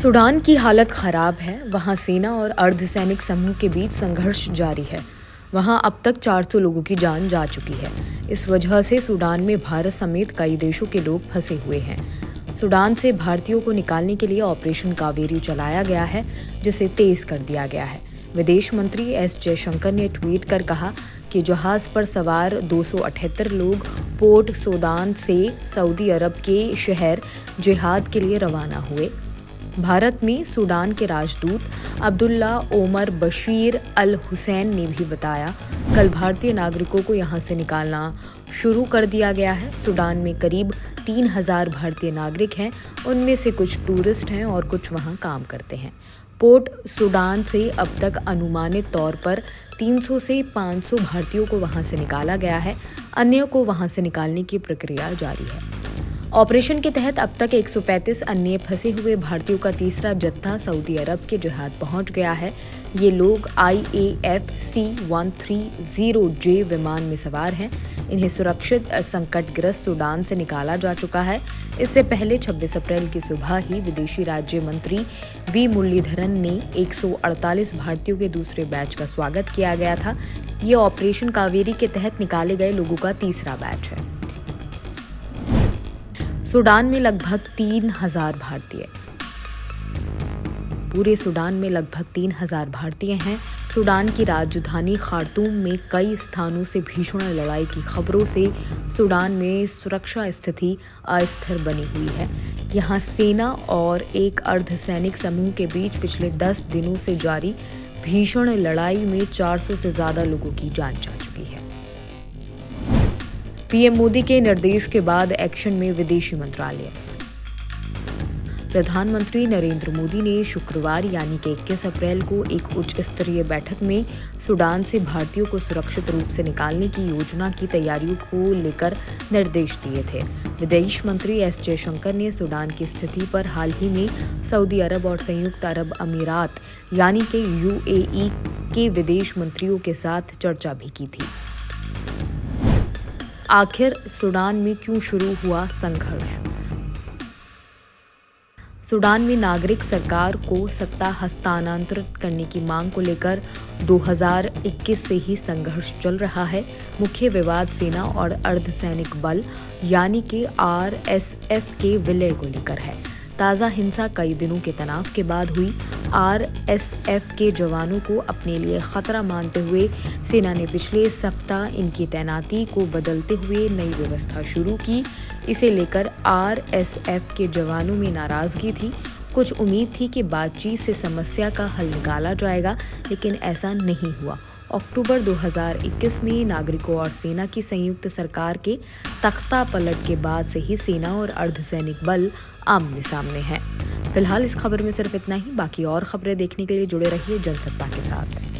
Sudan की हालत खराब है। वहां सेना और अर्धसैनिक समूह के बीच संघर्ष जारी है। वहां अब तक 400 लोगों की जान जा चुकी है। इस वजह से सूडान में भारत समेत कई देशों के लोग फंसे हुए हैं। सूडान से भारतीयों को निकालने के लिए ऑपरेशन कावेरी चलाया गया है, जिसे तेज कर दिया गया है। विदेश मंत्री एस जयशंकर ने ट्वीट कर कहा कि जहाज पर सवार 278 लोग पोर्ट सूडान से सऊदी अरब के शहर जिहाद के लिए रवाना हुए। भारत में सूडान के राजदूत अब्दुल्ला ओमर बशीर अल हुसैन ने भी बताया, कल भारतीय नागरिकों को यहां से निकालना शुरू कर दिया गया है। सूडान में करीब 3000 भारतीय नागरिक हैं, उनमें से कुछ टूरिस्ट हैं और कुछ वहां काम करते हैं। पोर्ट सूडान से अब तक अनुमानित तौर पर 300 से 500 भारतीयों को वहां से निकाला गया है। अन्य को वहां से निकालने की प्रक्रिया जारी है। ऑपरेशन के तहत अब तक 135 अन्य फंसे हुए भारतीयों का तीसरा जत्था सऊदी अरब के जिहाद पहुंच गया है। ये लोग IAF C-130J विमान में सवार हैं। इन्हें सुरक्षित संकटग्रस्त सूडान से निकाला जा चुका है। इससे पहले 26 अप्रैल की सुबह ही विदेशी राज्य मंत्री वी मुरलीधरन ने 148 भारतीयों के दूसरे बैच का स्वागत किया गया था। ये ऑपरेशन कावेरी के तहत निकाले गए लोगों का तीसरा बैच है। सूडान में लगभग 3000 भारतीय। पूरे सूडान में लगभग 3000 भारतीय हैं। सूडान की राजधानी खार्तूम में कई स्थानों से भीषण लड़ाई की खबरों से सूडान में सुरक्षा स्थिति अस्थिर बनी हुई है। यहां सेना और एक अर्धसैनिक समूह के बीच पिछले 10 दिनों से जारी भीषण लड़ाई में 400 से ज्यादा लोगों की जान जा चुकी है। पीएम मोदी के निर्देश के बाद एक्शन में विदेशी मंत्रालय। प्रधानमंत्री नरेंद्र मोदी ने शुक्रवार यानी कि 21 अप्रैल को एक उच्च स्तरीय बैठक में सूडान से भारतीयों को सुरक्षित रूप से निकालने की योजना की तैयारियों को लेकर निर्देश दिए थे। विदेश मंत्री एस जयशंकर ने सूडान की स्थिति पर हाल ही में सऊदी अरब और संयुक्त अरब अमीरात यानी कि UAE के विदेश मंत्रियों के साथ चर्चा भी की थी। आखिर सूडान में क्यों शुरू हुआ संघर्ष? सूडान में नागरिक सरकार को सत्ता हस्तांतरित करने की मांग को लेकर 2021 से ही संघर्ष चल रहा है। मुख्य विवाद सेना और अर्धसैनिक बल यानी कि RSF के विलय को लेकर है। ताज़ा हिंसा कई दिनों के तनाव के बाद हुई। RSF के जवानों को अपने लिए खतरा मानते हुए सेना ने पिछले सप्ताह इनकी तैनाती को बदलते हुए नई व्यवस्था शुरू की। इसे लेकर RSF के जवानों में नाराजगी थी। कुछ उम्मीद थी कि बातचीत से समस्या का हल निकाला जाएगा, लेकिन ऐसा नहीं हुआ। अक्टूबर 2021 में नागरिकों और सेना की संयुक्त सरकार के तख्ता पलट के बाद से ही सेना और अर्धसैनिक बल आमने सामने हैं। फिलहाल इस खबर में सिर्फ इतना ही। बाकी और खबरें देखने के लिए जुड़े रहिए जनसत्ता के साथ।